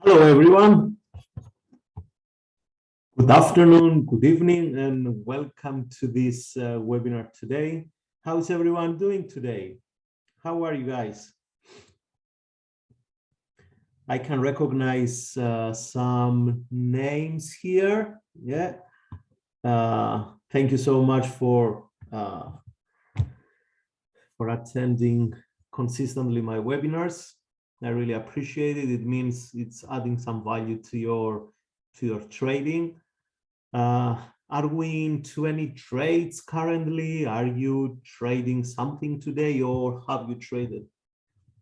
Hello, everyone. Good afternoon, good evening, and welcome to this webinar today. How is everyone doing today? How are you guys? I can recognize some names here. Yeah. Thank you so much for attending consistently my webinars. I really appreciate it. It means it's adding some value to your trading. Are we into any trades currently? Are you trading something today, or have you traded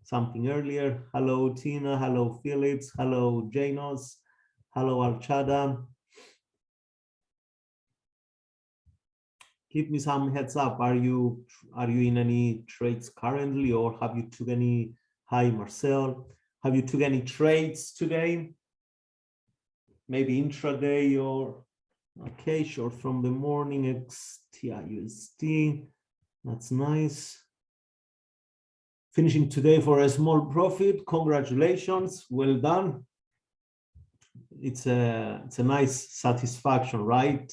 something earlier? Hello, Tina. Hello, Phillips. Hello, Janos. Hello, Alchada. Give me some heads up. Are you in any trades currently, or have you took any? Hi, Marcel. Have you took any trades today? Maybe intraday or okay, short from the morning, XTIUSD. That's nice. Finishing today for a small profit. Congratulations, well done. It's a nice satisfaction, right?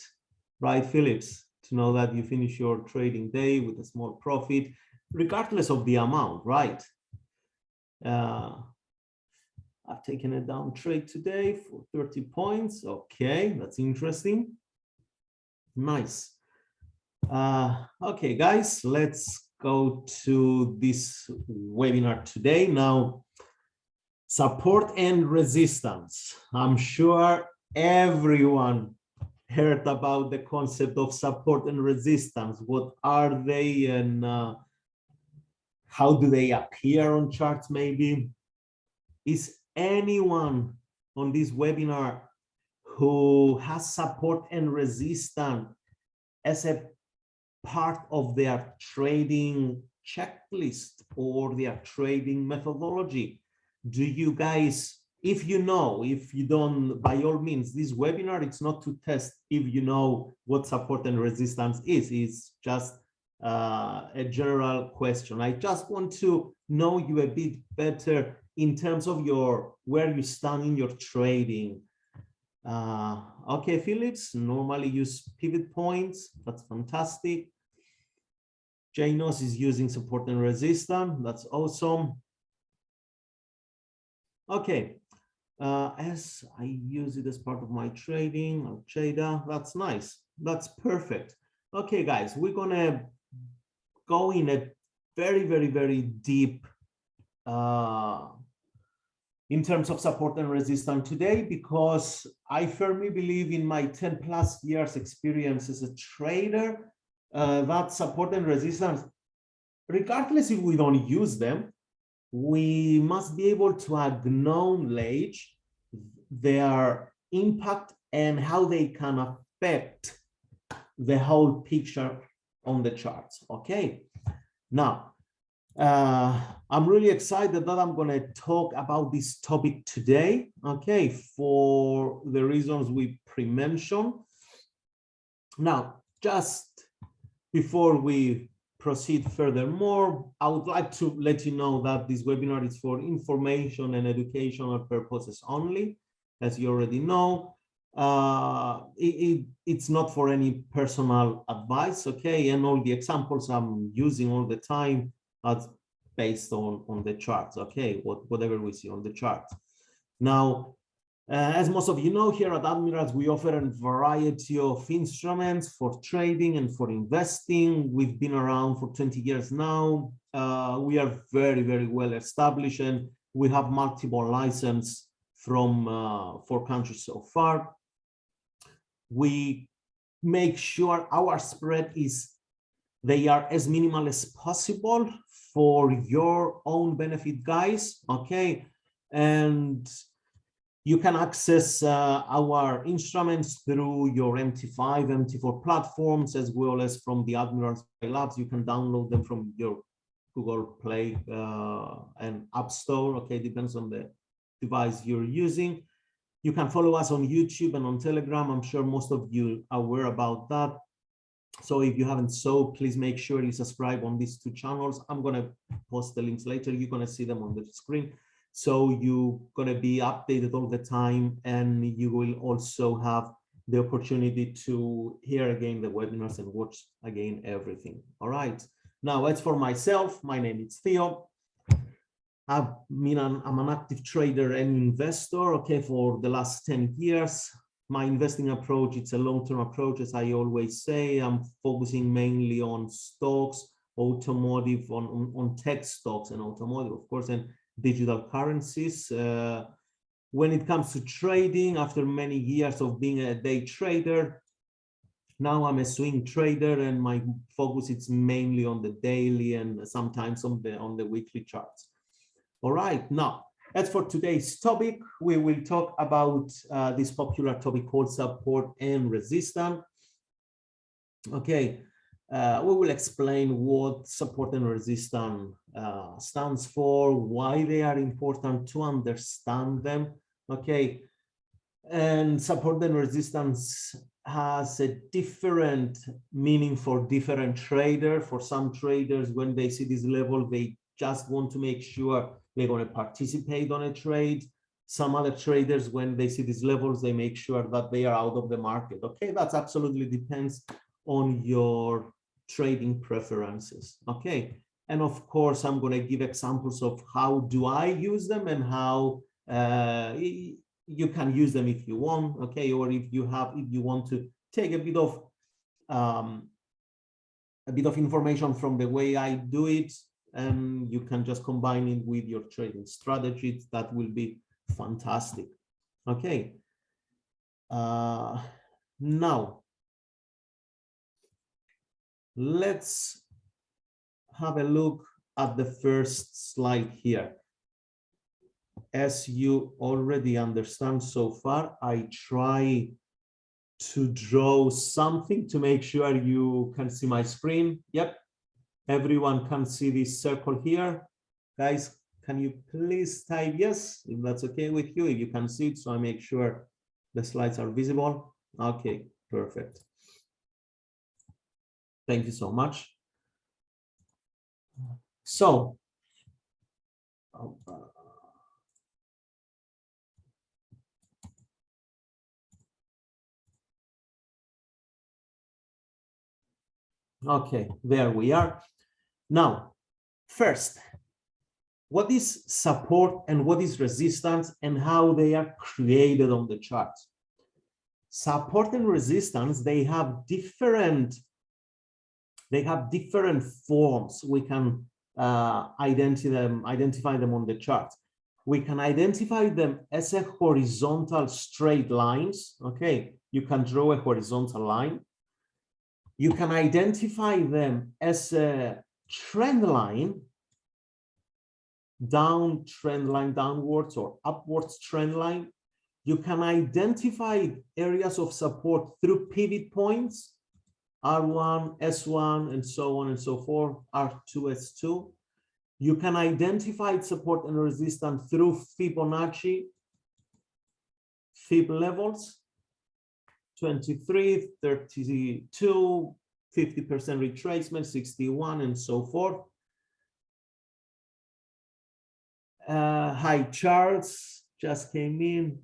Right, Phillips, to know that you finish your trading day with a small profit, regardless of the amount, right? I've taken a down trade today for 30 points. Okay, that's interesting. Nice. Okay, guys, let's go to this webinar today. Now, support and resistance. I'm sure everyone heard about the concept of support and resistance. What are they, and how do they appear on charts maybe? Is anyone on this webinar who has support and resistance as a part of their trading checklist or their trading methodology? Do you guys, if you know, if you don't, by all means, this webinar, it's not to test if you know what support and resistance is. It's just a general question. I just want to know you a bit better in terms of where you stand in your trading. Okay, Phillips, normally use pivot points. That's fantastic. Janos is using support and resistance. That's awesome. Okay, as I use it as part of my trading, Al-Qaeda, that's nice. That's perfect. Okay, guys, we're gonna go in a very, very, very deep in terms of support and resistance today, because I firmly believe in my 10+ years experience as a trader, that support and resistance, regardless if we don't use them, we must be able to acknowledge their impact and how they can affect the whole picture on the charts. Okay, now I'm really excited that I'm going to talk about this topic today, okay, for the reasons we pre-mentioned. Now, just before we proceed furthermore, I would like to let you know that this webinar is for information and educational purposes only, as you already know. It's not for any personal advice, okay, and all the examples I'm using all the time are based on the charts, okay, whatever we see on the charts. Now, as most of you know, here at Admirals, we offer a variety of instruments for trading and for investing. We've been around for 20 years now. We are very, very well established, and we have multiple licenses from 4 countries so far. We make sure our spread they are as minimal as possible for your own benefit, guys, okay? And you can access our instruments through your MT5, MT4 platforms, as well as from the Admirals Labs. You can download them from your Google Play and App Store, okay? Depends on the device you're using. You can follow us on YouTube and on Telegram. I'm sure most of you are aware about that. So if you haven't please make sure you subscribe on these 2 channels. I'm going to post the links later. You're going to see them on the screen. So you're going to be updated all the time, and you will also have the opportunity to hear again the webinars and watch again everything. All right. Now, as for myself, my name is Theo. I'm an active trader and investor, okay, for the last 10 years. My investing approach, it's a long-term approach, as I always say. I'm focusing mainly on stocks, automotive, on tech stocks and automotive, of course, and digital currencies. When it comes to trading, after many years of being a day trader, now I'm a swing trader, and my focus is mainly on the daily and sometimes on the weekly charts. All right, now, as for today's topic, we will talk about this popular topic called support and resistance. Okay, we will explain what support and resistance stands for, why they are important to understand them. Okay, and support and resistance has a different meaning for different traders. For some traders, when they see this level, they just want to make sure they're going to participate on a trade. Some other traders, when they see these levels, they make sure that they are out of the market. Okay, that's absolutely depends on your trading preferences. Okay, and of course, I'm going to give examples of how do I use them and how you can use them if you want. Okay, or if you want to take a bit of information from the way I do it, and you can just combine it with your trading strategies. That will be fantastic. Okay. Now, let's have a look at the first slide here. As you already understand so far, I try to draw something to make sure you can see my screen. Yep. Everyone can see this circle here. Guys, can you please type yes, if that's okay with you, if you can see it, so I make sure the slides are visible. Okay, perfect. Thank you so much. So, okay, there we are. Now, first, what is support and what is resistance and how they are created on the chart? Support and resistance, they have different forms. We can identify them on the chart. We can identify them as a horizontal straight lines. Okay, you can draw a horizontal line. You can identify them as a trend line, downwards or upwards trend line. You can identify areas of support through pivot points, R1, S1, and so on and so forth, R2, S2. You can identify support and resistance through Fibonacci, Fib levels, 23, 32, 50% retracement, 61, and so forth. Hi, Charles just came in.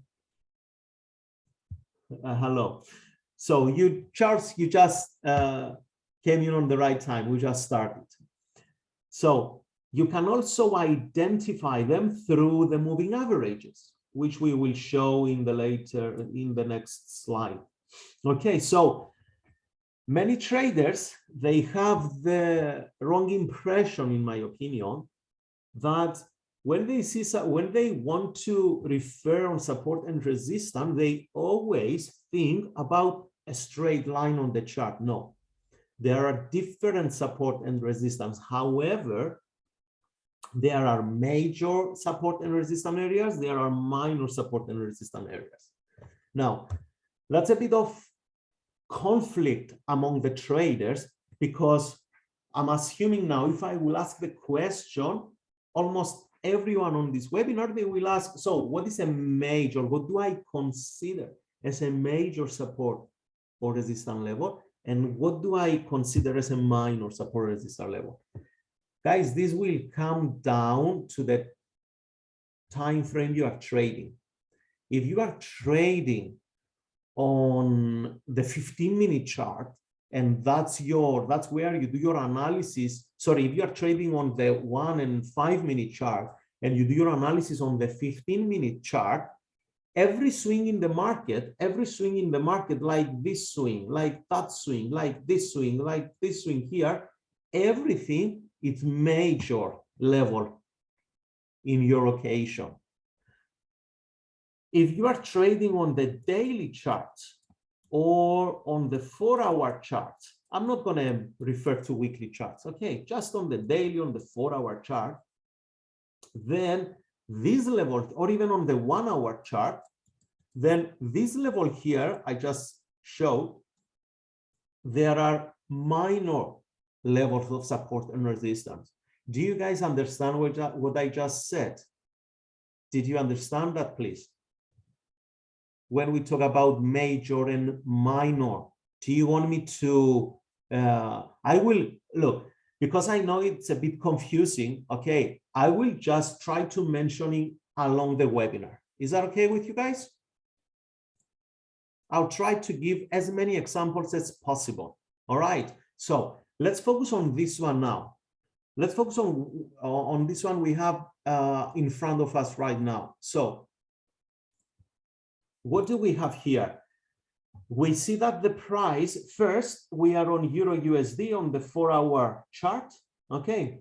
Hello. So Charles, you just came in on the right time. We just started. So you can also identify them through the moving averages, which we will show in the next slide. Okay, so many traders, they have the wrong impression, in my opinion, that when they want to refer on support and resistance, they always think about a straight line on the chart. No, there are different support and resistance. However, there are major support and resistance areas. There are minor support and resistance areas. Now, that's a bit of conflict among the traders, because I'm assuming now, if I will ask the question, almost everyone on this webinar, they will ask, so what is a major, what do I consider as a major support or resistance level? And what do I consider as a minor support or resistance level? Guys, this will come down to the time frame you are trading. If you are trading on the 15-minute chart, and that's where you do your analysis. Sorry, if you are trading on the 1 and 5-minute chart and you do your analysis on the 15-minute chart, every swing in the market, like this swing, like that swing, like this swing, like this swing here, everything is major level in your location. If you are trading on the daily chart or on the 4-hour chart, I'm not going to refer to weekly charts, okay? Just on the daily, on the 4-hour chart, then this level, or even on the 1-hour chart, then this level here, I just showed, there are minor levels of support and resistance. Do you guys understand what I just said? Did you understand that, please? When we talk about major and minor, do you want me to, I will, look, because I know it's a bit confusing, okay, I will just try to mention it along the webinar. Is that okay with you guys? I'll try to give as many examples as possible. All right, so let's focus on this one now. Let's focus on this one we have in front of us right now. So what do we have here? We see that the price, first, we are on Euro USD on the 4-hour chart, okay?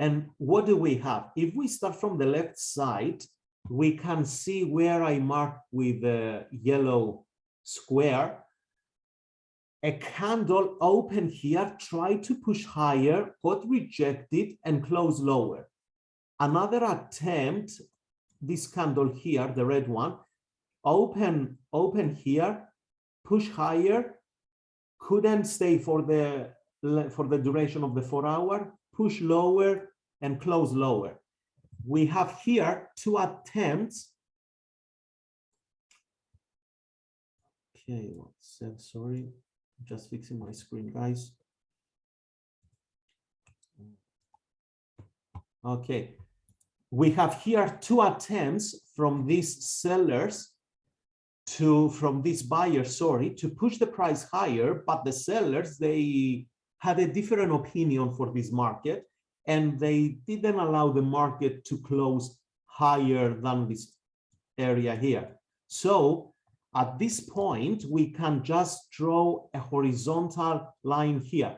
And what do we have? If we start from the left side, we can see where I mark with the yellow square, a candle open here, try to push higher, got rejected and close lower. Another attempt, this candle here, the red one, open here, push higher, couldn't stay for the duration of the 4-hour, push lower and close lower. We have here 2 attempts. Okay, 1 sec, sorry, just fixing my screen, guys. Okay, we have here 2 attempts from these sellers from this buyer, sorry, to push the price higher, but the sellers, they had a different opinion for this market, and they didn't allow the market to close higher than this area here. So at this point, we can just draw a horizontal line here.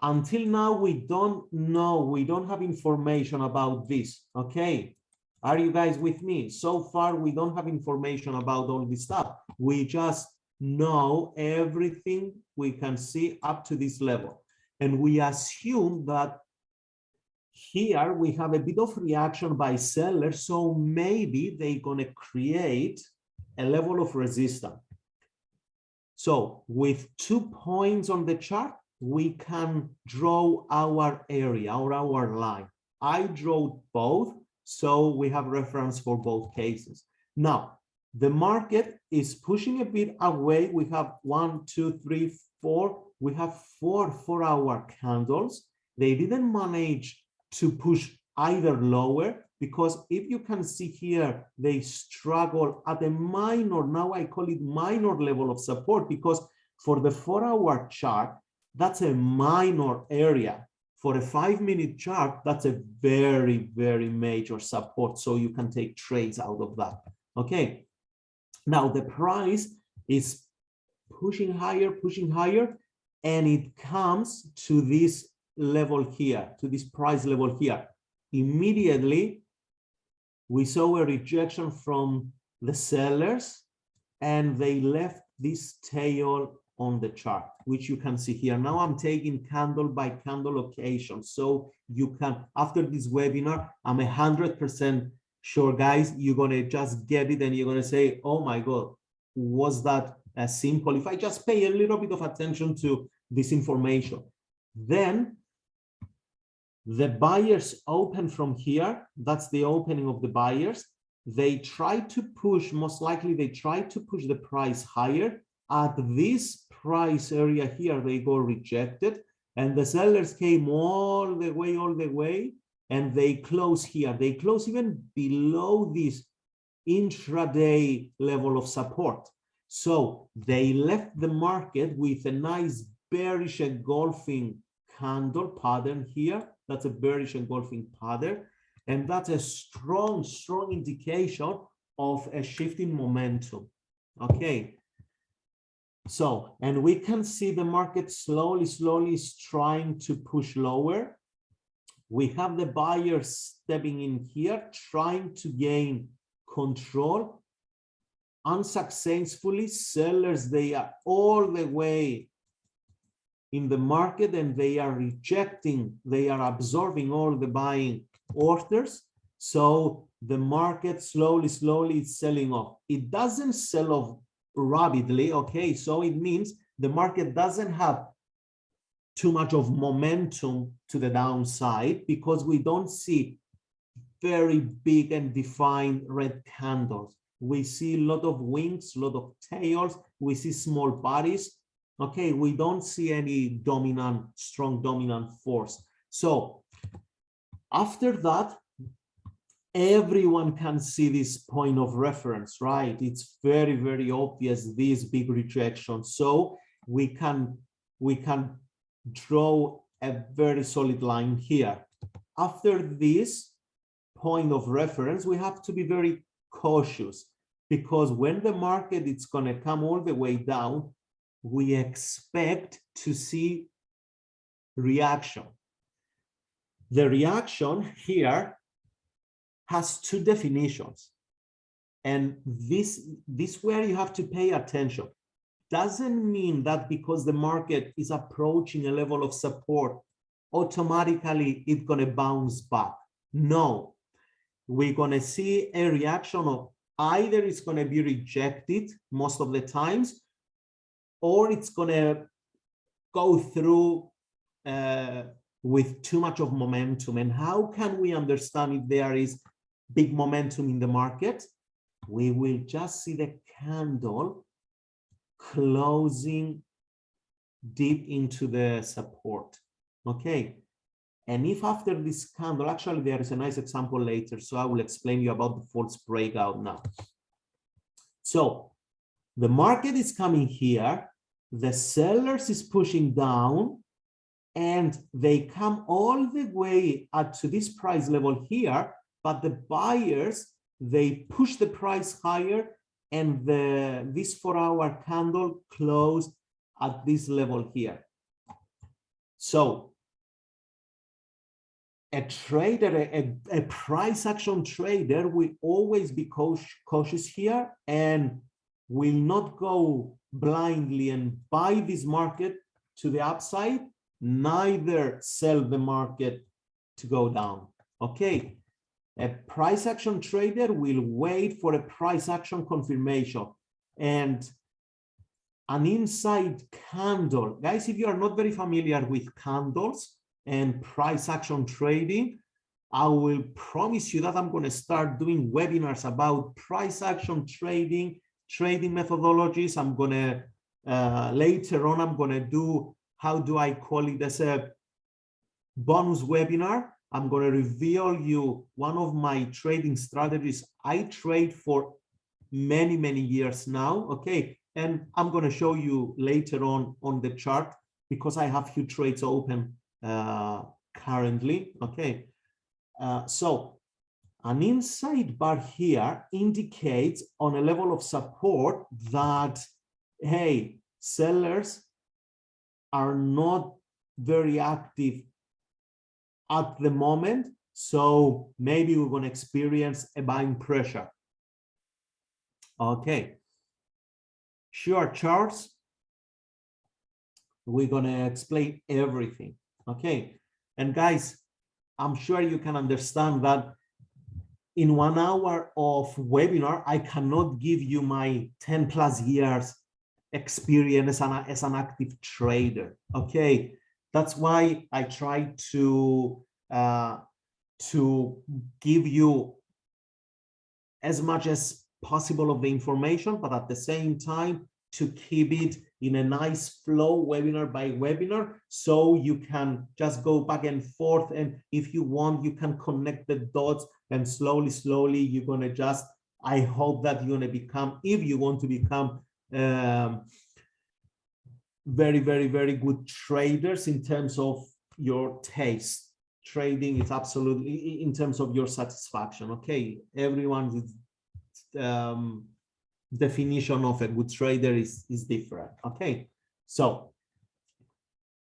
Until now, we don't know, we don't have information about this, okay? Are you guys with me? So far, we don't have information about all this stuff. We just know everything we can see up to this level. And we assume that here we have a bit of reaction by sellers, so maybe they're gonna create a level of resistance. So with 2 points on the chart, we can draw our area or our line. I drew both, so we have reference for both cases. Now, the market is pushing a bit away. We have 1, 2, 3, 4. We have 4 4-hour candles. They didn't manage to push either lower, because if you can see here, they struggle at a minor, now I call it minor level of support, because for the 4-hour chart, that's a minor area. For a 5-minute chart, that's a very, very major support. So you can take trades out of that. Okay. Now the price is pushing higher, and it comes to this level here, to this price level here. Immediately, we saw a rejection from the sellers, and they left this tail on the chart, which you can see here. Now I'm taking candle by candle location, so you can, after this webinar, I'm 100% sure, guys, you're gonna just get it and you're gonna say, oh my God, was that as simple? If I just pay a little bit of attention to this information. Then the buyers open from here, that's the opening of the buyers. They try to push, most likely they try to push the price higher. At this price area here, they go rejected, and the sellers came all the way and they close here. They close even below this intraday level of support. So they left the market with a nice bearish engulfing candle pattern here. That's a bearish engulfing pattern. And that's a strong indication of a shift in momentum. Okay. So, and we can see the market slowly is trying to push lower. We have the buyers stepping in here, trying to gain control. Unsuccessfully, sellers, they are all the way in the market and they are rejecting, they are absorbing all the buying orders. So the market slowly is selling off. It doesn't sell off rapidly, okay? So it means the market doesn't have too much of momentum to the downside because we don't see very big and defined red candles. We see a lot of wings, a lot of tails. We see small bodies. Okay, we don't see any strong dominant force. So after that, everyone can see this point of reference, right? It's very obvious, these big rejections. So we can draw a very solid line here. After this point of reference, we have to be very cautious because when the market is going to come all the way down, we expect to see reaction. The reaction here has two definitions, and this where you have to pay attention. Doesn't mean that because the market is approaching a level of support, automatically it's going to bounce back. No, we're going to see a reaction of either it's going to be rejected most of the times, or it's going to go through with too much of momentum. And how can we understand if there is big momentum in the market? We will just see the candle closing deep into the support. Okay. And if after this candle, actually there is a nice example later, so I will explain you about the false breakout now. So the market is coming here, the sellers is pushing down, and they come all the way up to this price level here, but the buyers, they push the price higher, and this 4-hour candle closed at this level here. So a trader, a price action trader will always be cautious here and will not go blindly and buy this market to the upside, neither sell the market to go down. Okay. A price action trader will wait for a price action confirmation and an inside candle. Guys, if you are not very familiar with candles and price action trading, I will promise you that I'm going to start doing webinars about price action trading methodologies. I'm going to, later on, I'm going to do, how do I call it, as a bonus webinar. I'm going to reveal you one of my trading strategies. I trade for many years now, okay? And I'm going to show you later on the chart because I have few trades open currently, okay? So an inside bar here indicates on a level of support that, hey, sellers are not very active at the moment, so maybe we're going to experience a buying pressure. Okay, sure charts, we're going to explain everything. Okay, and guys, I'm sure you can understand that in 1 hour of webinar, I cannot give you my 10+ years experience as an active trader. Okay, that's why I try to give you as much as possible of the information, but at the same time to keep it in a nice flow, webinar by webinar, so you can just go back and forth, and if you want, you can connect the dots, and slowly you're gonna just, I hope that you're gonna become, if you want to become very good traders in terms of your taste. Trading is absolutely in terms of your satisfaction. Okay, everyone's definition of a good trader is different. Okay, so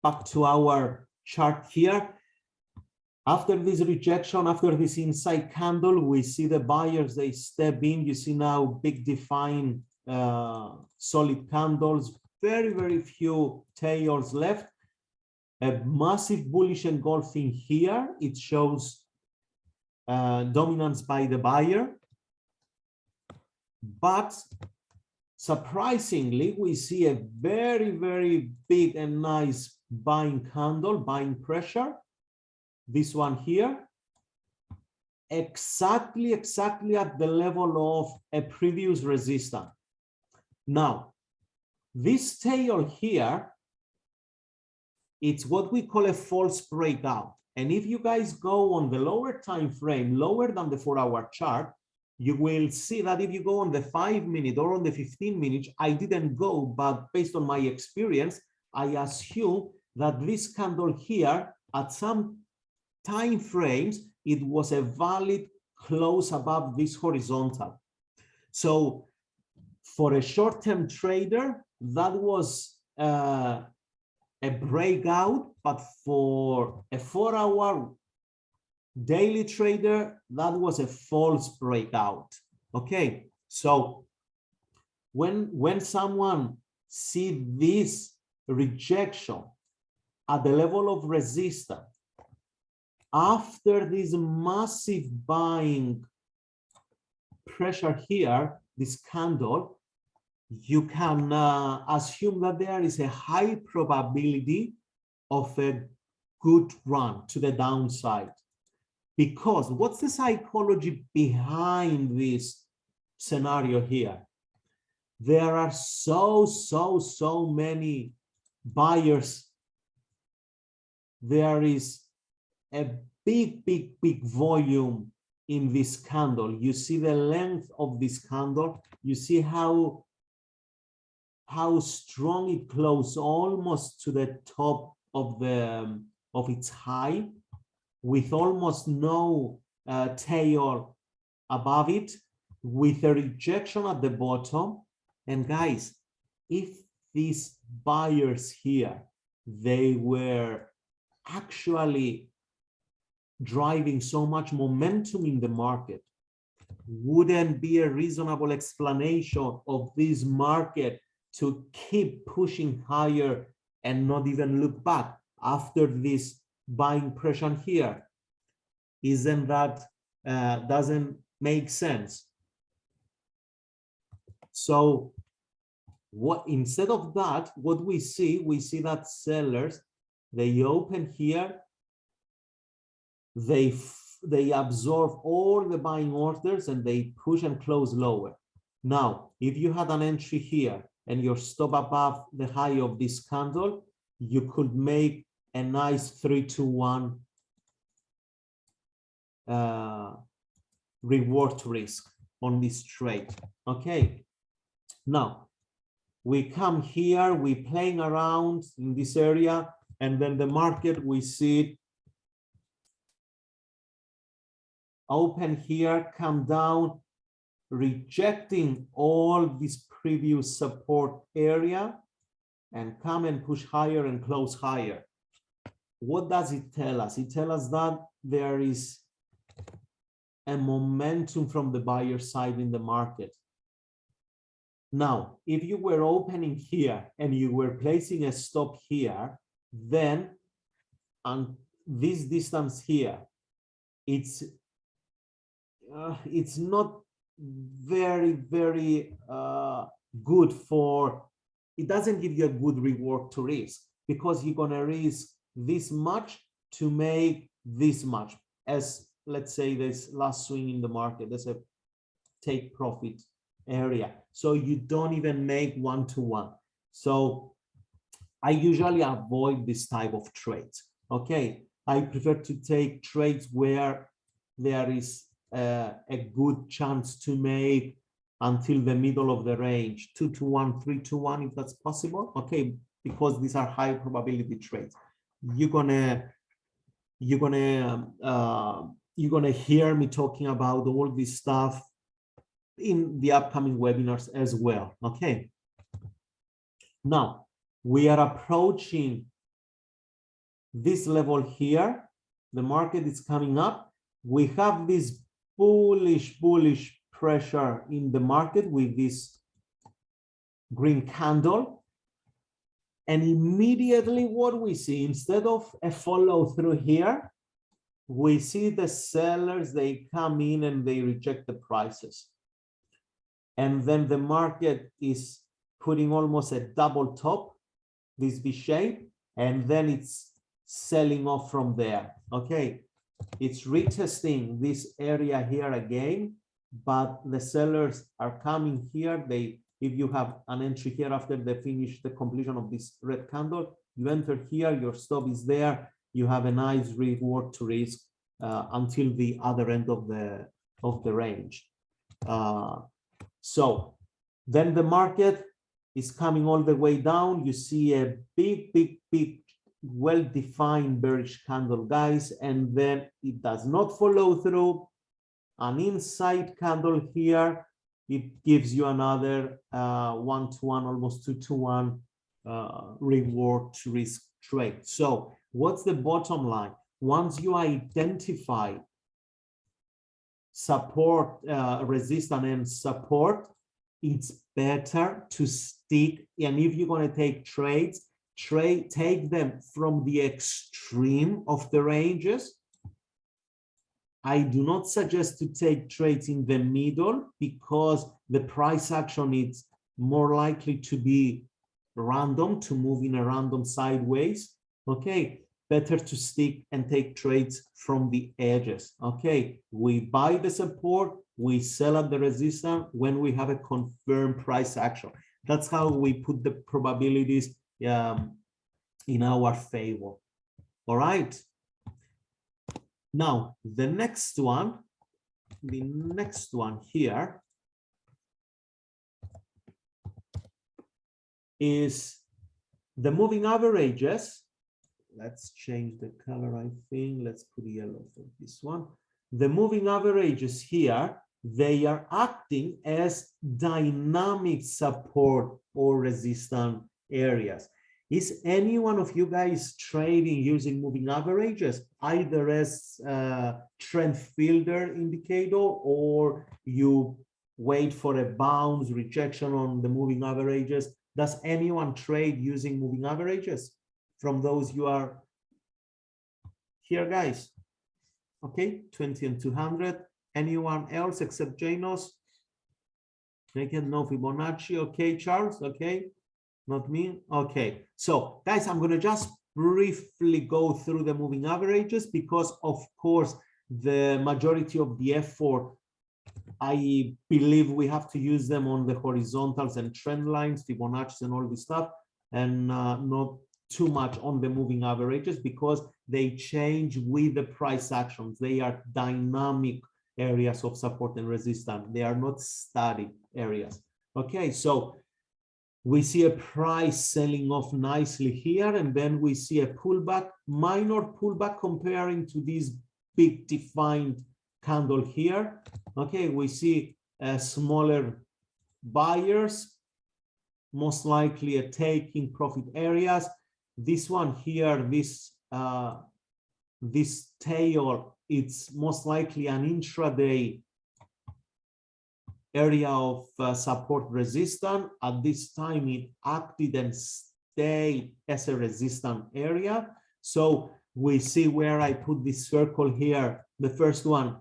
back to our chart here. After this rejection, after this inside candle, we see the buyers, they step in. You see now big defined solid candles, very few tails left. A massive bullish engulfing here. It shows dominance by the buyer. But surprisingly, we see a very big and nice buying candle, buying pressure. This one here, exactly at the level of a previous resistance. Now, this tail here, it's what we call a false breakout. And if you guys go on the lower time frame, lower than the 4-hour chart, you will see that if you go on the 5-minute or on the 15-minute, I didn't go, but based on my experience, I assume that this candle here at some time frames, it was a valid close above this horizontal. So for a short-term trader, that was a breakout, but for a 4-hour daily trader, that was a false breakout. Okay, so when someone see this rejection at the level of resistance, after this massive buying pressure here, this candle, you can assume that there is a high probability of a good run to the downside. Because what's the psychology behind this scenario here? There are so many buyers. There is a big volume in this candle. You see the length of this candle. You see how strong it closed, almost to the top of the of its high, with almost no tail above it, with a rejection at the bottom. And guys, if these buyers here, they were actually driving so much momentum in the market, wouldn't be a reasonable explanation of this market to keep pushing higher and not even look back after this buying pressure here? Isn't that doesn't make sense? So what, instead of that, what we see that sellers, they open here, they absorb all the buying orders and they push and close lower. Now, if you had an entry here and your stop above the high of this candle, you could make a nice 3-to-1 reward to risk on this trade. Okay, now we come here, we playing around in this area, and then the market, we see it open here, come down, rejecting all this previous support area, and come and push higher and close higher. What does it tell us? It tells us that there is a momentum from the buyer side in the market. Now, if you were opening here and you were placing a stop here, then on this distance here, it's not very good for, it doesn't give you a good reward to risk, because you're going to risk this much to make this much. As let's say this last swing in the market, there's a take profit area, so you don't even make 1-to-1. So I usually avoid this type of trades. Okay, I prefer to take trades where there is a good chance to make until the middle of the range, 2 to 1, 3 to 1, if that's possible. Okay, because these are high probability trades. You're gonna hear me talking about all this stuff in the upcoming webinars as well. Okay. Now we are approaching this level here. The market is coming up. We have this bullish pressure in the market with this green candle. And immediately what we see, instead of a follow through here, we see the sellers, they come in and they reject the prices. And then the market is putting almost a double top, this V shape, and then it's selling off from there. Okay, it's retesting this area here again, but the sellers are coming here. If you have an entry here after they finish the completion of this red candle, you enter here, your stop is there, you have a nice reward to risk until the other end of the range. So then the market is coming all the way down. You see a big well-defined bearish candle, guys, and then it does not follow through. An inside candle here, it gives you another 1-to-1, almost 2-to-1 reward to risk trade. So what's the bottom line? Once you identify support, resistance and support, it's better to stick. And if you're going to take trades, take them from the extreme of the ranges. I do not suggest to take trades in the middle because the price action is more likely to be random, to move in a random sideways. Okay, better to stick and take trades from the edges. Okay, we buy the support, we sell at the resistance when we have a confirmed price action. That's how we put the probabilities in our favor. All right. Now, the next one here is the moving averages. Let's change the color, I think. Let's put yellow for this one. The moving averages here, they are acting as dynamic support or resistance areas. Is any one of you guys trading using moving averages, either as a trend filter indicator or you wait for a bounce rejection on the moving averages? Does anyone trade using moving averages from those you are here, guys? Okay, 20 and 200. Anyone else except Janos? Again, no Fibonacci. Okay, Charles. Okay. Not me. Okay, so guys, I'm going to just briefly go through the moving averages because, of course, the majority of the effort, I believe we have to use them on the horizontals and trend lines, Fibonacci and all this stuff, and not too much on the moving averages because they change with the price actions. They are dynamic areas of support and resistance. They are not static areas. Okay, so we see a price selling off nicely here, and then we see a pullback, minor pullback comparing to this big defined candle here. Okay, we see smaller buyers, most likely a taking profit areas. This one here, this tail, it's most likely an intraday area of support resistance. At this time, it acted and stayed as a resistance area. So we see where I put this circle here, the first one.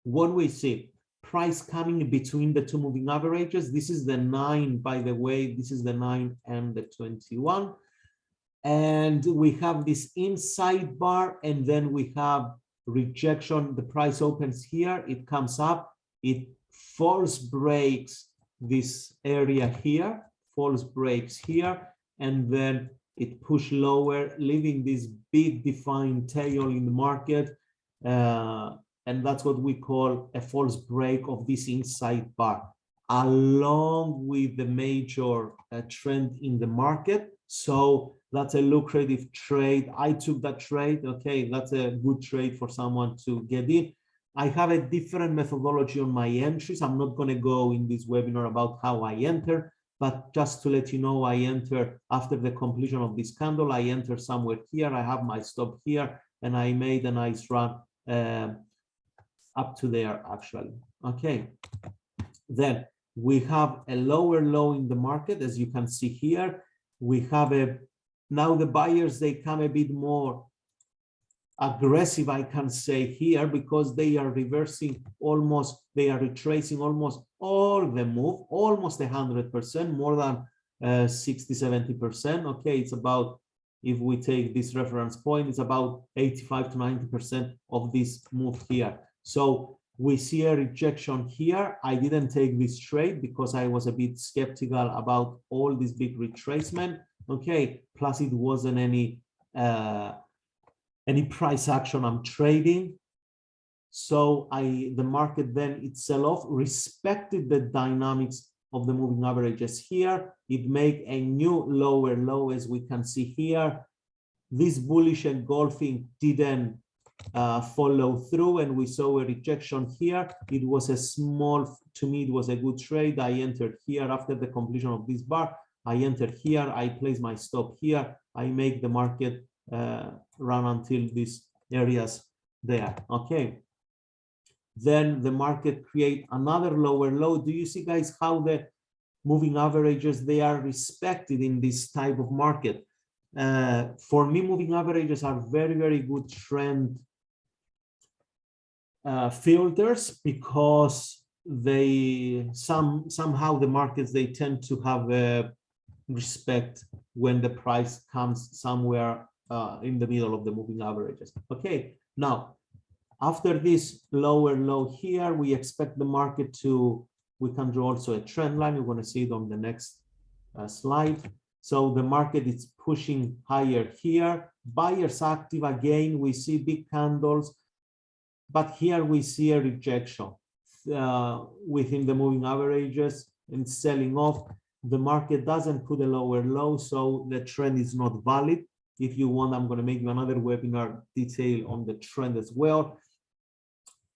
What we see, price coming between the two moving averages. This is the 9, by the way, this is the 9 and the 21. And we have this inside bar, and then we have rejection. The price opens here, it comes up, it force breaks this area here, false breaks here, and then it pushed lower, leaving this big defined tail in the market. And that's what we call a false break of this inside bar, along with the major trend in the market. So that's a lucrative trade. I took that trade. Okay, that's a good trade for someone to get in. I have a different methodology on my entries. I'm not going to go in this webinar about how I enter, but just to let you know, I enter after the completion of this candle. I enter somewhere here. I have my stop here, and I made a nice run up to there, actually. Okay, then we have a lower low in the market, as you can see here. We have now the buyers, they come a bit more aggressive, I can say here, because they are reversing almost, they are retracing almost all the move, almost 100%, more than 60-70%. Okay, it's about, if we take this reference point, it's about 85 to 90% of this move here. So we see a rejection here. I didn't take this trade because I was a bit skeptical about all this big retracement. Okay, plus it wasn't any price action I'm trading. So the market then it sell off, respected the dynamics of the moving averages here. It made a new lower low, as we can see here. This bullish engulfing didn't follow through, and we saw a rejection here. It was a small, to me, it was a good trade. I entered here after the completion of this bar. I entered here, I place my stop here. I make the market run until these areas there. Okay, then the market create another lower low. Do you see, guys, how the moving averages, they are respected in this type of market? For me, moving averages are very, very good trend filters, because they somehow the markets, they tend to have respect when the price comes somewhere in the middle of the moving averages. Okay, now after this lower low here, we expect the market to, we can draw also a trend line. We're going to see it on the next slide. So the market is pushing higher here. Buyers active again. We see big candles, but here we see a rejection within the moving averages and selling off. The market doesn't put a lower low, so the trend is not valid. If you want, I'm going to make you another webinar detail on the trend as well.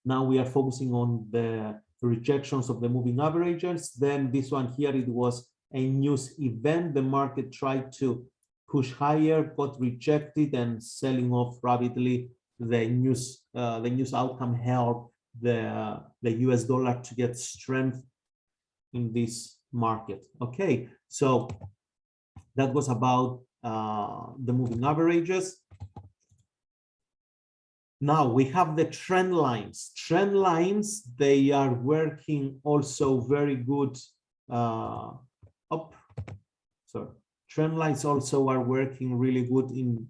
Now we are focusing on the rejections of the moving averages. Then this one here, it was a news event. The market tried to push higher, got rejected, and selling off rapidly. The news outcome helped the US dollar to get strength in this market. Okay, so that was about the moving averages. Now we have the trend lines. Trend lines, they are working also very good. Trend lines also are working really good in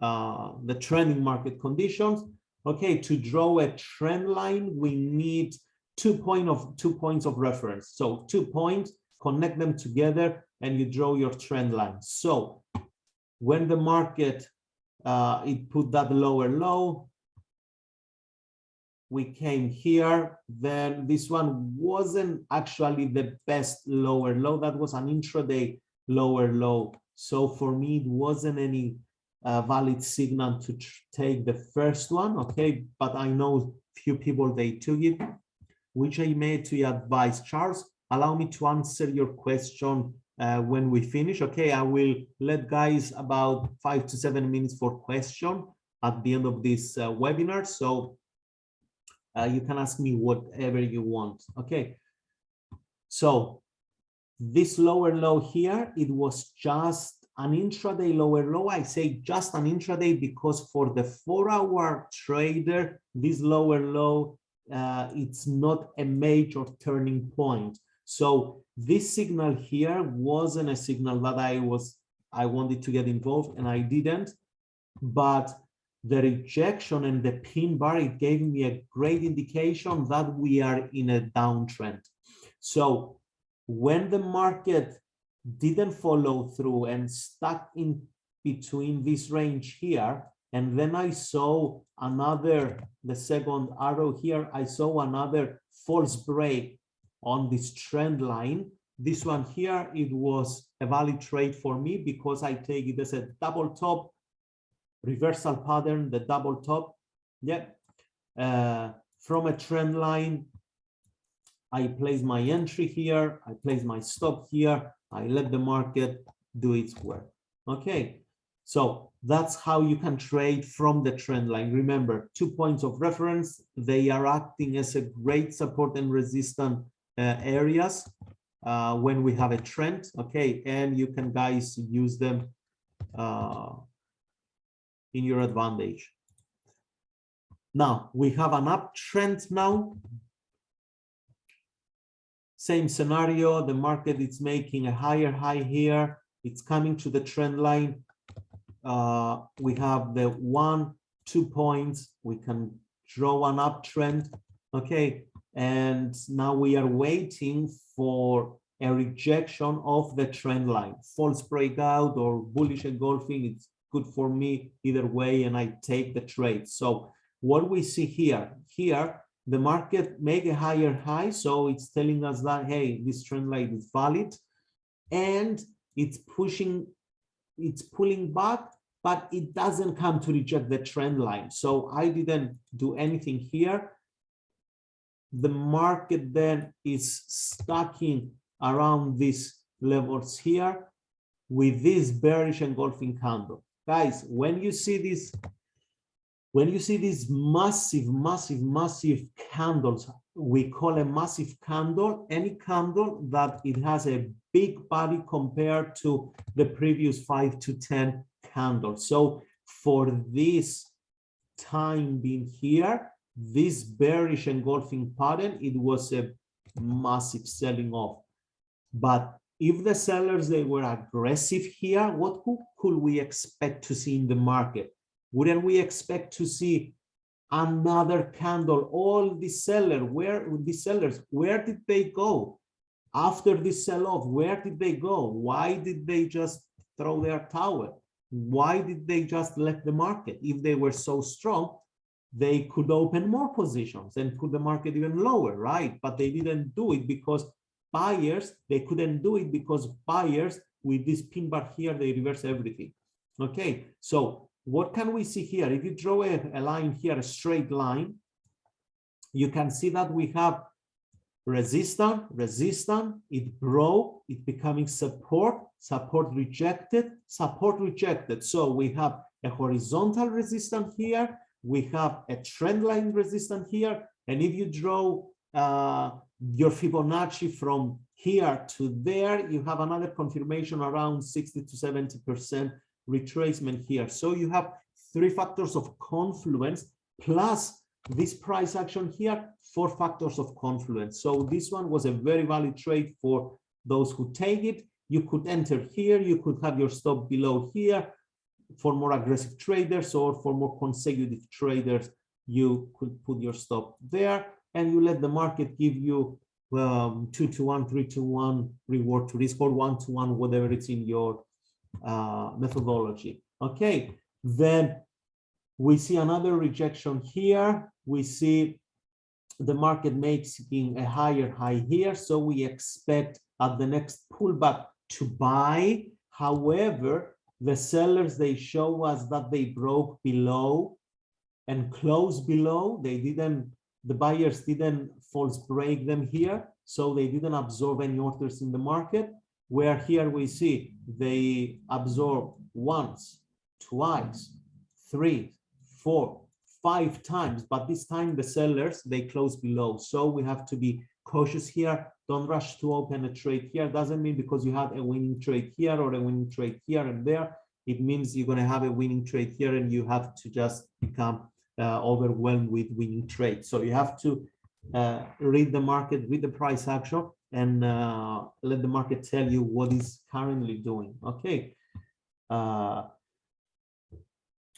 the trending market conditions. Okay, to draw a trend line, we need 2 points of reference. So 2 points, connect them together, and you draw your trend line. So when the market it put that lower low, we came here. Then this one wasn't actually the best lower low. That was an intraday lower low. So for me, it wasn't any valid signal to take the first one. Okay, but I know few people, they took it, which I made to advise. Charles, allow me to answer your question when we finish. Okay, I will let guys about 5 to 7 minutes for question at the end of this webinar. So you can ask me whatever you want. Okay, so this lower low here, it was just an intraday lower low. I say just an intraday because for the 4-hour trader, this lower low, it's not a major turning point. So this signal here wasn't a signal that I wanted to get involved, and I didn't. But the rejection and the pin bar, it gave me a great indication that we are in a downtrend. So when the market didn't follow through and stuck in between this range here. And then I saw another, the second arrow here, I saw another false break on this trend line. This one here, it was a valid trade for me because I take it as a double top, reversal pattern, the double top. Yeah. From a trend line, I place my entry here, I place my stop here, I let the market do its work. Okay, so that's how you can trade from the trend line. Remember, 2 points of reference, they are acting as a great support and resistance areas when we have a trend. Okay, and you can guys use them in your advantage. Now we have an uptrend now. Same scenario, the market is making a higher high here. It's coming to the trend line. We have the 1, 2 points. We can draw an uptrend. Okay, and now we are waiting for a rejection of the trend line. False breakout or bullish engulfing, it's good for me either way, and I take the trade. So what we see here, the market make a higher high, so it's telling us that, hey, this trend line is valid, and it's pulling back, but it doesn't come to reject the trend line. So I didn't do anything here. The market then is stacking around these levels here with this bearish engulfing candle. Guys, when you see these massive candles, we call a massive candle any candle that it has a big body compared to the previous 5 to 10 candles. So for this time being here, this bearish engulfing pattern, it was a massive selling off. But if the sellers, they were aggressive here, what could we expect to see in the market? Wouldn't we expect to see another candle? All the sellers, where did they go? After this sell-off, where did they go? Why did they just throw their towel? Why did they just let the market? If they were so strong, they could open more positions and put the market even lower, right? But they didn't do it because buyers, they couldn't do it because buyers with this pin bar here, they reverse everything. Okay, so what can we see here? If you draw a line here, a straight line, you can see that we have resistance, it broke, it becoming support, rejected. So we have a horizontal resistance here, we have a trend line resistance here, and if you draw your Fibonacci from here to there, you have another confirmation around 60 to 70% retracement here. So you have 3 factors of confluence plus this price action here, 4 factors of confluence. So this one was a very valid trade for those who take it. You could enter here, you could have your stop below here. For more aggressive traders or for more consecutive traders, you could put your stop there, and you let the market give you 2 to 1, 3 to 1 reward to risk, or 1 to 1, whatever it's in your methodology. Okay, then we see another rejection here. We see the market making a higher high here, so we expect at the next pullback to buy. However, the sellers, they show us that they broke below and closed below. The buyers didn't false break them here, so they didn't absorb any orders in the market. Where here we see they absorb once, twice, 3, 4, 5 times, but this time the sellers, they close below. So we have to be cautious here. Don't rush to open a trade here. Doesn't mean because you have a winning trade here or a winning trade here and there, it means you're going to have a winning trade here and you have to just become overwhelmed with winning trades. So you have to read the market, read the price action, and let the market tell you what is currently doing. Okay.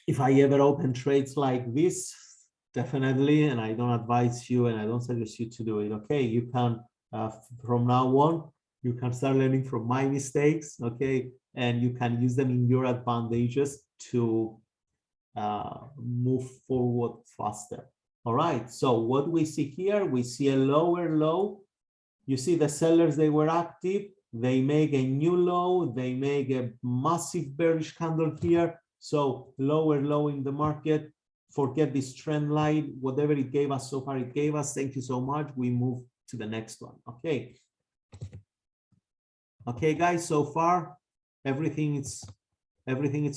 If I ever open trades like this, definitely, and I don't advise you and I don't suggest you to do it. Okay, you can from now on, You can start learning from my mistakes, okay? And you can use them in your advantages to move forward faster. All right, so what we see here, we see a lower low. You see the sellers, they were active. They make a new low. They make a massive bearish candle here. So lower low in the market. Forget this trend line. Whatever it gave us so far, it gave us. Thank you so much. We move to the next one. Okay. Okay, guys. So far, everything is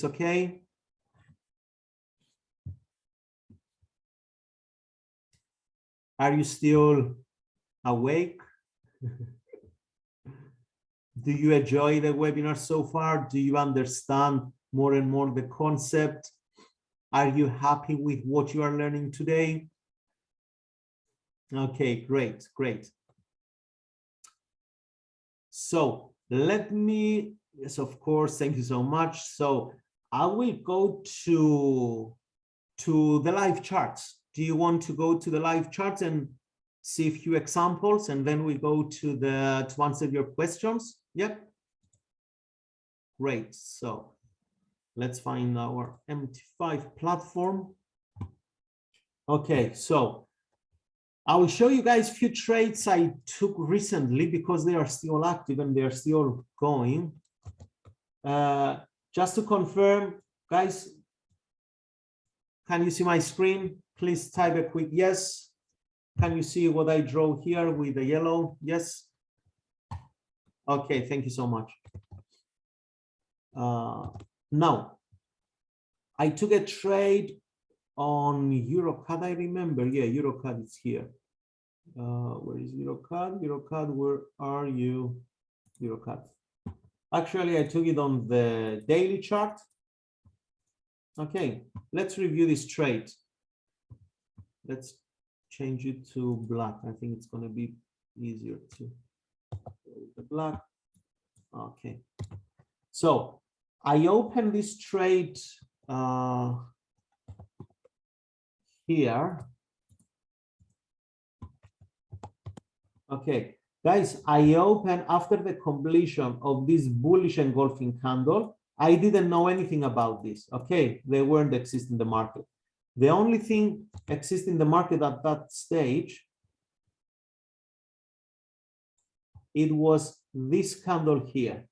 okay. Are you still awake? Do you enjoy the webinar so far? Do you understand more and more the concept? Are you happy with what you are learning today? Okay, great, great. So let me, yes, of course, thank you so much. So I will go to the live charts. Do you want to go to the live charts and see a few examples, and then we go to answer your questions? Yep. Great. So let's find our MT5 platform. Okay, so I will show you guys a few trades I took recently because they are still active and they are still going. Just to confirm, guys, can you see my screen? Please type a quick yes. Can you see what I draw here with the yellow? Yes. Okay, thank you so much. Now, I took a trade on EuroCAD, I remember. Yeah, EuroCAD is here. Where is EuroCAD? EuroCAD, where are you? EuroCAD. Actually, I took it on the daily chart. Okay, let's review this trade. Let's change it to black. I think it's going to be easier to the black. Okay. So I open this trade here. Okay, guys, I open after the completion of this bullish engulfing candle. I didn't know anything about this. Okay, they weren't exist in the market. The only thing exists in the market at that stage, it was this candle here.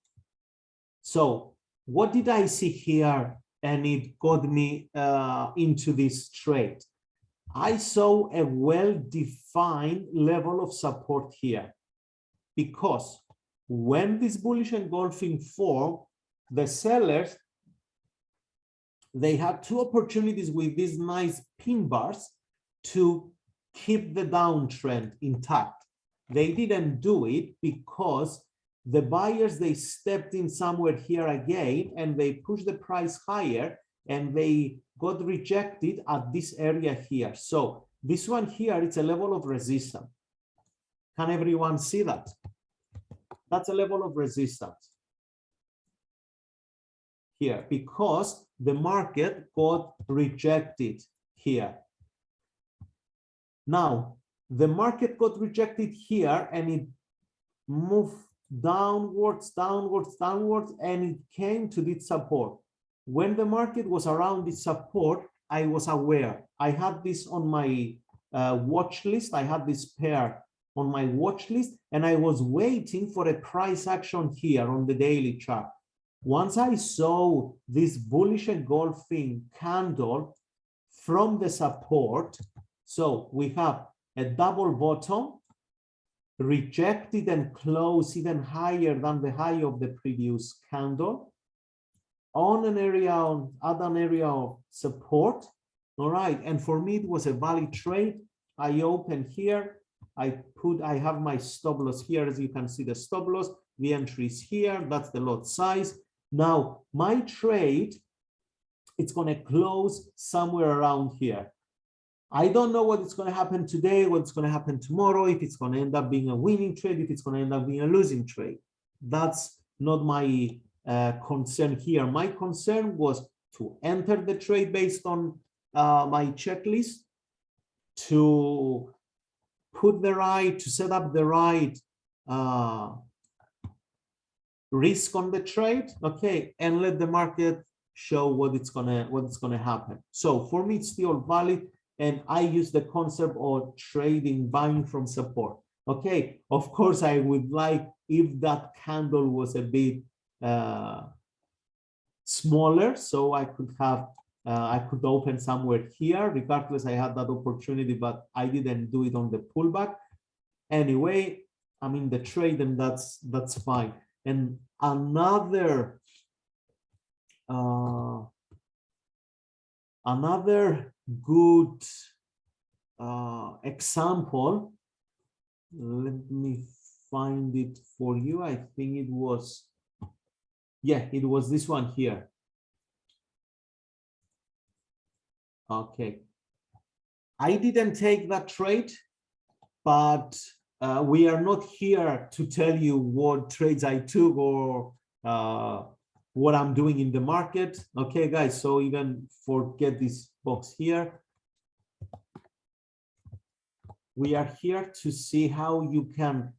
So what did I see here? And it got me into this trade. I saw a well-defined level of support here, because when this bullish engulfing formed, the sellers, they had two opportunities with these nice pin bars to keep the downtrend intact. They didn't do it because the buyers, they stepped in somewhere here again and they pushed the price higher and they got rejected at this area here. So this one here, it's a level of resistance. Can everyone see that? That's a level of resistance here because the market got rejected here. Now, the market got rejected here and it moved downwards, downwards, downwards, and it came to this support. When the market was around this support, I was aware. I had this on my watch list. I had this pair on my watch list, and I was waiting for a price action here on the daily chart. Once I saw this bullish engulfing candle from the support, so we have a double bottom, rejected and closed even higher than the high of the previous candle, on an area, at an area of support. All right, and for me it was a valid trade. I open here, I have my stop loss here, as you can see the stop loss, the entry is here, that's the lot size. Now my trade, it's going to close somewhere around here. I don't know what's going to happen today, what's going to happen tomorrow, if it's going to end up being a winning trade, if it's going to end up being a losing trade. That's not my concern here. My concern was to enter the trade based on my checklist, to set up the right risk on the trade, okay, and let the market show what it's gonna happen. So for me, it's still valid, and I use the concept of trading buying from support. Okay, of course, I would like if that candle was a bit smaller, so I could have I could open somewhere here. Regardless, I had that opportunity, but I didn't do it on the pullback. Anyway, I'm in the trade, and that's fine. And another good example, let me find it for you. I think it was, yeah, it was this one here. Okay, I didn't take that trade, but we are not here to tell you what trades I took or what I'm doing in the market. Okay, guys, so even forget this box here. We are here to see how you can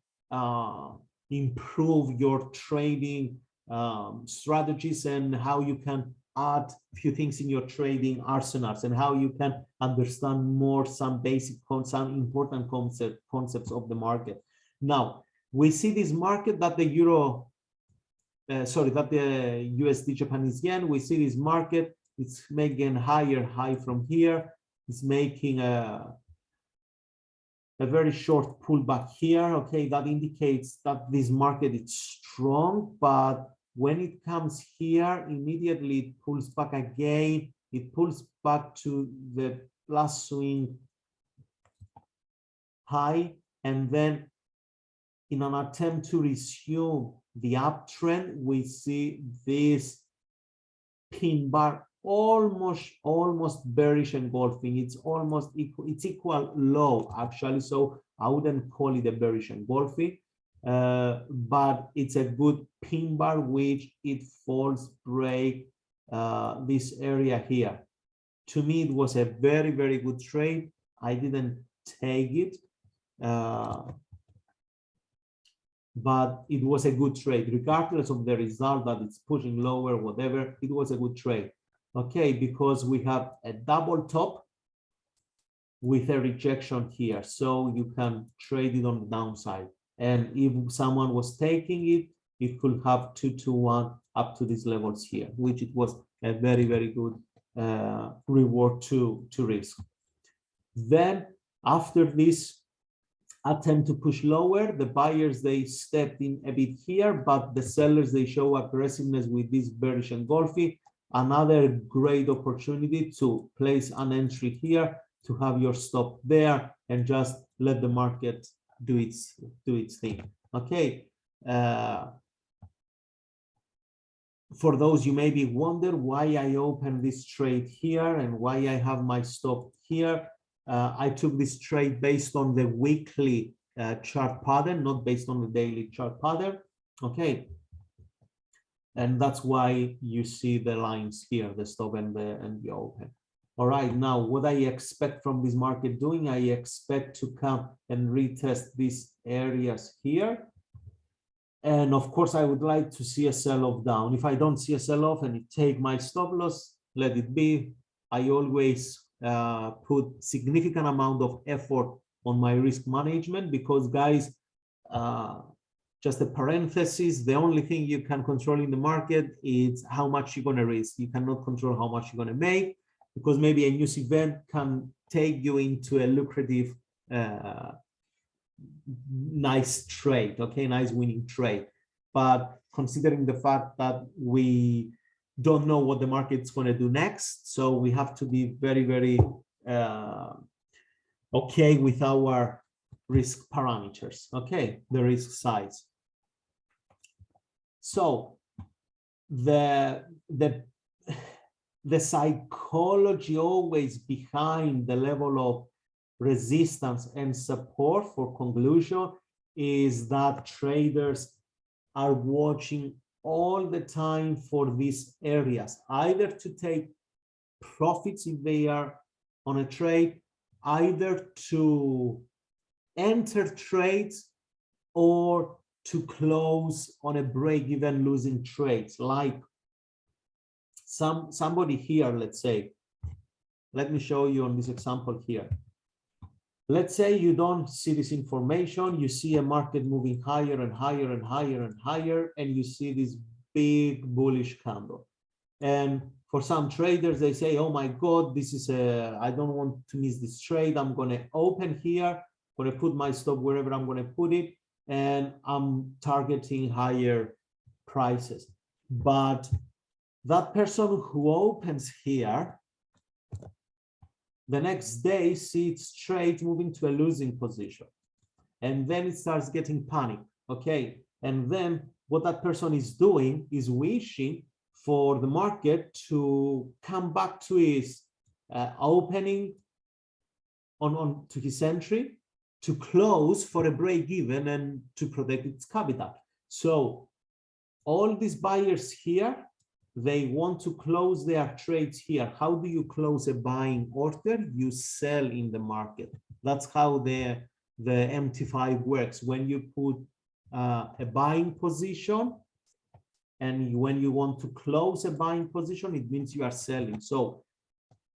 improve your trading strategies, and how you can add a few things in your trading arsenals, and how you can understand more some basic, some important concepts of the market. Now, we see this market that the euro, that the USD Japanese yen, we see this market, it's making a higher high from here. It's making a very short pullback here. Okay, that indicates that this market is strong, but when it comes here, immediately it pulls back again. It pulls back to the plus swing high, and then in an attempt to resume the uptrend, we see this pin bar almost bearish engulfing. It's almost equal, it's equal low actually, so I wouldn't call it a bearish engulfing, but it's a good pin bar which it falls break this area here. To me, it was a very good trade. I didn't take it, but it was a good trade regardless of the result, that it's pushing lower, whatever. It was a good trade. Okay, because we have a double top with a rejection here, so you can trade it on the downside. And if someone was taking it, it could have 2 to 1 up to these levels here, which it was a very good reward to risk. Then after this attempt to push lower, the buyers, they stepped in a bit here, but the sellers, they show aggressiveness with this bearish engulfing. Another great opportunity to place an entry here, to have your stop there, and just let the market do its thing. Okay. For those, you maybe wonder why I opened this trade here and why I have my stop here. I took this trade based on the weekly chart pattern, not based on the daily chart pattern. Okay. And that's why you see the lines here, the stop and the open. All right, now what I expect from this market doing, I expect to come and retest these areas here. And of course, I would like to see a sell-off down. If I don't see a sell-off and take my stop loss, let it be. I always put significant amount of effort on my risk management, because guys, just a parenthesis, the only thing you can control in the market is how much you're going to risk. You cannot control how much you're going to make, because maybe a news event can take you into a lucrative, nice trade, okay, nice winning trade. But considering the fact that we don't know what the market's going to do next, so we have to be very okay with our risk parameters, okay, the risk size. So the psychology always behind the level of resistance and support for conclusion is that traders are watching all the time for these areas, either to take profits if they are on a trade, either to enter trades, or to close on a break-even losing trades. Like somebody here, let's say, let me show you on this example here. Let's say you don't see this information, you see a market moving higher and higher and higher and higher, and you see this big bullish candle. And for some traders, they say, oh my God, this is I don't want to miss this trade. I'm going to open here, going to put my stop wherever I'm going to put it, and I'm targeting higher prices. But that person who opens here, the next day sees trade moving to a losing position. And then it starts getting panic, okay? And then what that person is doing is wishing for the market to come back to his opening to his entry, to close for a break even and to protect its capital. So all these buyers here, they want to close their trades here. How do you close a buying order? You sell in the market. That's how the MT5 works. When you put a buying position, and when you want to close a buying position, it means you are selling. So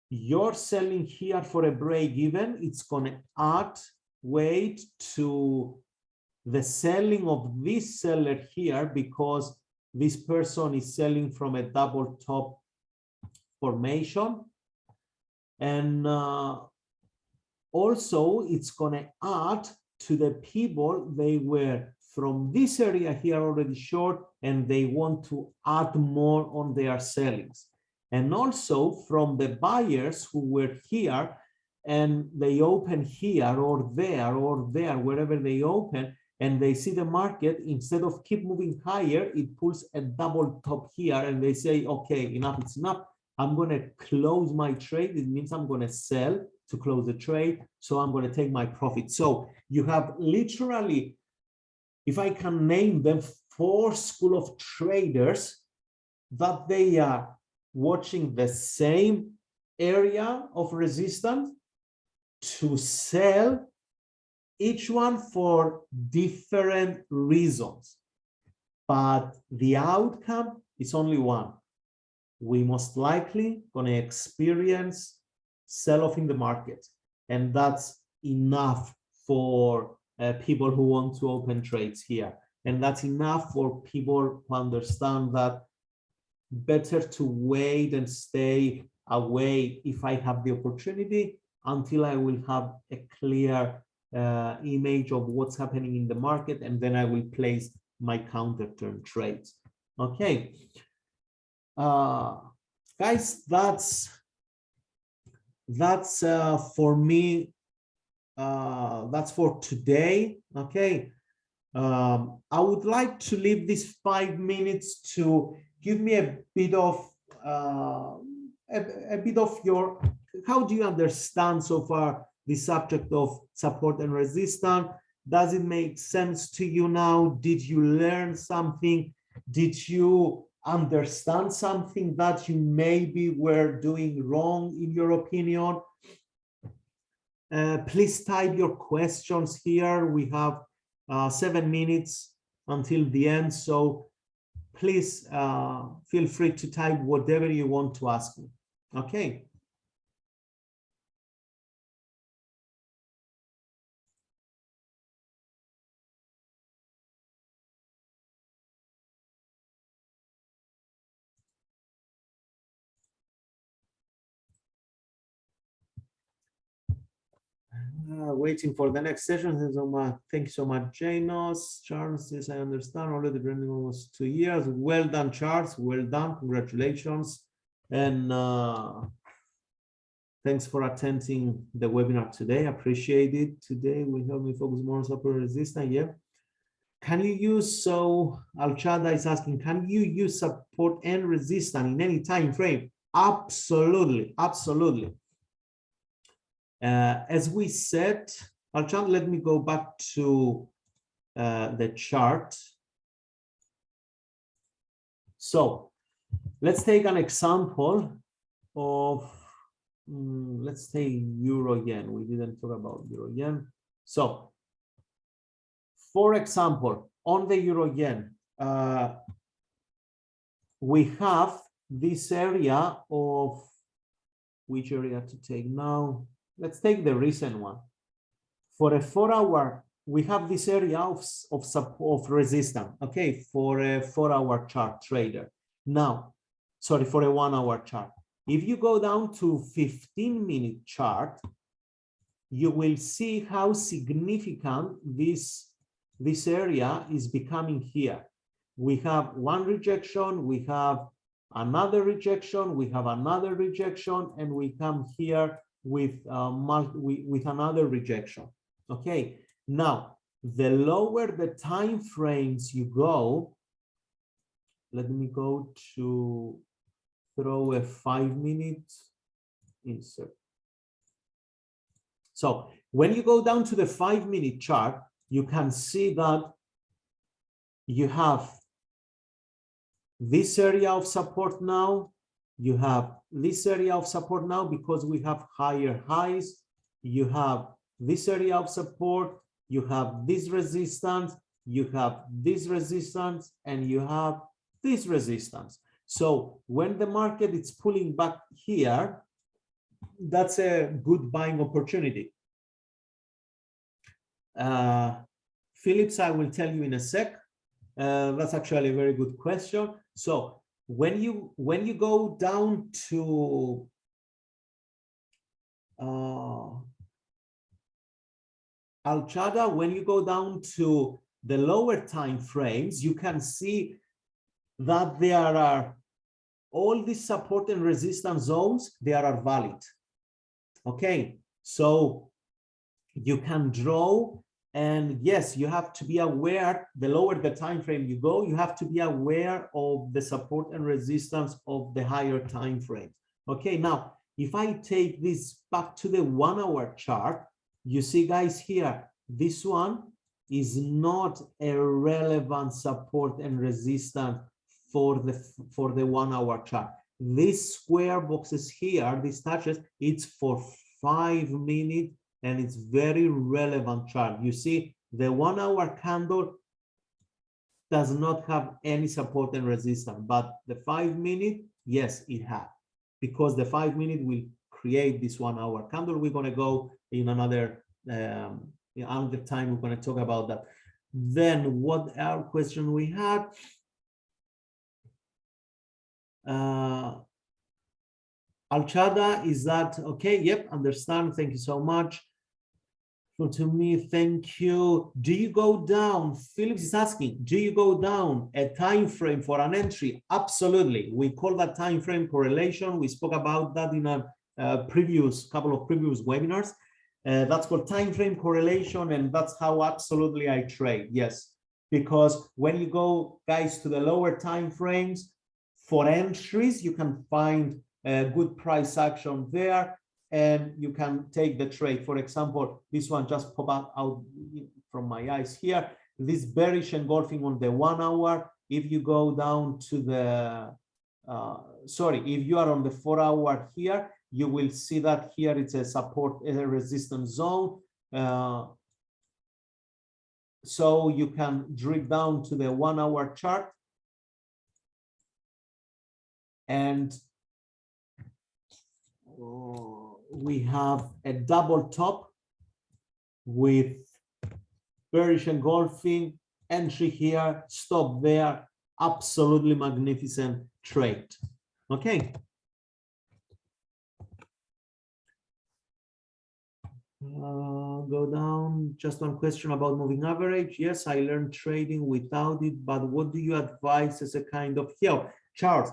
you're selling here for a break even. It's going to add weight to the selling of this seller here, because this person is selling from a double top formation. And also it's going to add to the people, they were from this area here already short, and they want to add more on their sellings. And also from the buyers who were here and they open here or there, wherever they open, and they see the market, instead of keep moving higher, it pulls a double top here, and they say, okay, enough, it's enough. I'm going to close my trade. It means I'm going to sell to close the trade. So I'm going to take my profit. So you have literally, if I can name them, 4 schools of traders that they are watching the same area of resistance to sell, each one for different reasons. But the outcome is only one. We most likely going to experience sell-off in the market. And that's enough for people who want to open trades here. And that's enough for people who understand that better to wait and stay away if I have the opportunity until I will have a clear image of what's happening in the market, and then I will place my counter turn trades. Okay, guys, that's for me. That's for today. Okay, I would like to leave these 5 minutes to give me a bit of your, how do you understand so far the subject of support and resistance? Does it make sense to you now? Did you learn something? Did you understand something that you maybe were doing wrong in your opinion? Please type your questions here. We have 7 minutes until the end, so please feel free to type whatever you want to ask me. Okay. Waiting for the next session. Thank you so much, Janos. Charles says, I understand already, branding almost 2 years. Well done, Charles. Well done. Congratulations. And thanks for attending the webinar today. Appreciate it. Today will help me focus more on support and resistance. Yeah. Can you use, so Alchada is asking, can you use support and resistance in any time frame? Absolutely. Absolutely. As we said, Alchand, let me go back to the chart. So let's take an example of, let's say euro yen. We didn't talk about euro yen. So For example, on the euro yen, we have this area of, which area to take now? Let's take the recent one. For a 4-hour, we have this area of resistance, okay, for a 4-hour chart trader. Now, sorry, for a 1-hour chart. If you go down to 15-minute chart, you will see how significant this area is becoming here. We have one rejection, we have another rejection, we have another rejection, and we come here with another rejection. Okay, now the lower the time frames you go, let me go to throw a 5-minute insert. So when you go down to the 5-minute chart, you can see that you have this area of support now, you have this area of support now because we have higher highs, you have this area of support, you have this resistance, you have this resistance, and you have this resistance. So when the market is pulling back here, that's a good buying opportunity. Phillips, I will tell you in a sec. That's actually a very good question. So when you go down to Al-Chada, when you go down to the lower time frames, you can see that there are all these support and resistance zones, they are valid. Okay, so you can draw, and yes, you have to be aware, the lower the time frame you go, you have to be aware of the support and resistance of the higher time frames. Okay, now if I take this back to the 1-hour chart, you see guys here, this one is not a relevant support and resistance for the 1-hour chart. These square boxes here, these touches, it's for 5 minutes, and it's very relevant chart. You see, the 1-hour candle does not have any support and resistance, but the 5-minute, yes, it has, because the 5-minute will create this 1-hour candle. We're going to go in another time. We're going to talk about that. Then what our question we had? Al-Chada, is that okay? Yep, understand. Thank you so much. So to me, thank you. Do you go down? Phillips is asking, do you go down a time frame for an entry? Absolutely. We call that time frame correlation. We spoke about that in a couple of previous webinars. That's called time frame correlation, and that's how absolutely I trade. Yes, because when you go, guys, to the lower time frames for entries, you can find good price action there, and you can take the trade. For example, this one just popped out from my eyes here. This bearish engulfing on the 1-hour. If you go down to the, if you are on the 4-hour here, you will see that here it's a support, a resistance zone. So you can drill down to the 1-hour chart, and we have a double top with bearish engulfing, entry here, stop there. Absolutely magnificent trade. Okay. Go down. Just one question about moving average. Yes, I learned trading without it, but what do you advise as a kind of help? Charles,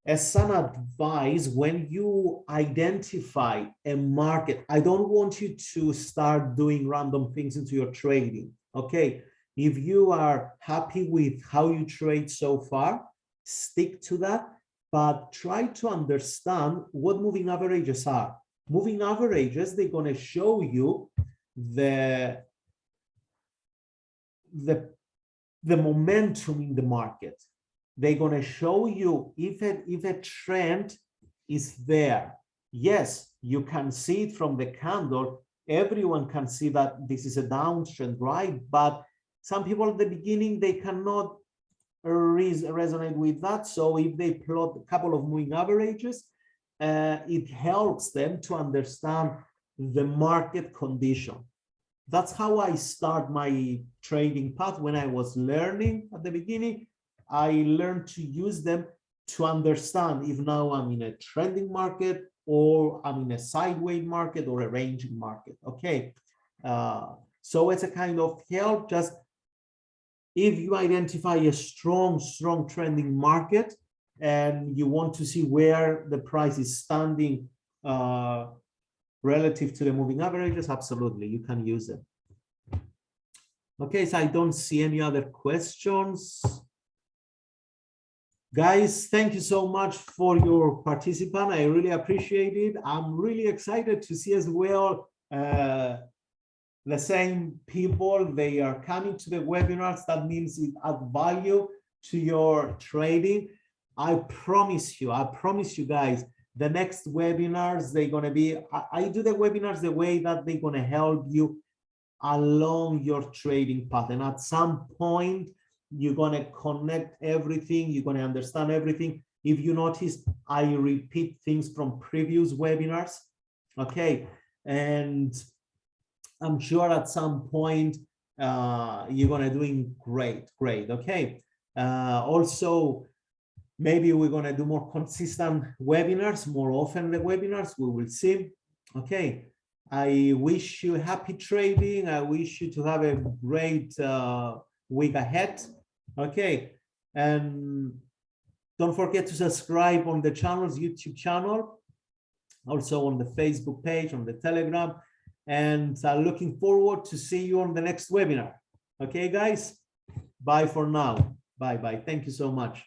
as an advice, when you identify a market, I don't want you to start doing random things into your trading. Okay, if you are happy with how you trade so far, stick to that, but try to understand what moving averages are. Moving averages, they're going to show you the momentum in the market. They're going to show you if a trend is there. Yes, you can see it from the candle. everyone can see that this is a downtrend, right? But some people at the beginning, they cannot resonate with that. So if they plot a couple of moving averages, it helps them to understand the market condition. That's how I start my trading path. When I was learning at the beginning, I learned to use them to understand if now I'm in a trending market or I'm in a sideways market or a ranging market. Okay, so it's a kind of help. Just if you identify a strong trending market and you want to see where the price is standing relative to the moving averages, absolutely, you can use it. Okay, so I don't see any other questions. Guys, thank you so much for your participation. I really appreciate it. I'm really excited to see as well the same people, they are coming to the webinars. That means it adds value to your trading. I promise you guys, the next webinars, they're going to be, I do the webinars the way that they're going to help you along your trading path. And at some point, you're going to connect everything. You're going to understand everything. If you notice, I repeat things from previous webinars. Okay. And I'm sure at some point, you're going to doing great. Okay. Also, maybe we're going to do more consistent webinars, more often the webinars, we will see. Okay. I wish you happy trading. I wish you to have a great week ahead. Okay. And don't forget to subscribe on the channel's YouTube channel, also on the Facebook page, on the Telegram. And looking forward to see you on the next webinar. Okay, guys? Bye for now. Bye. Thank you so much.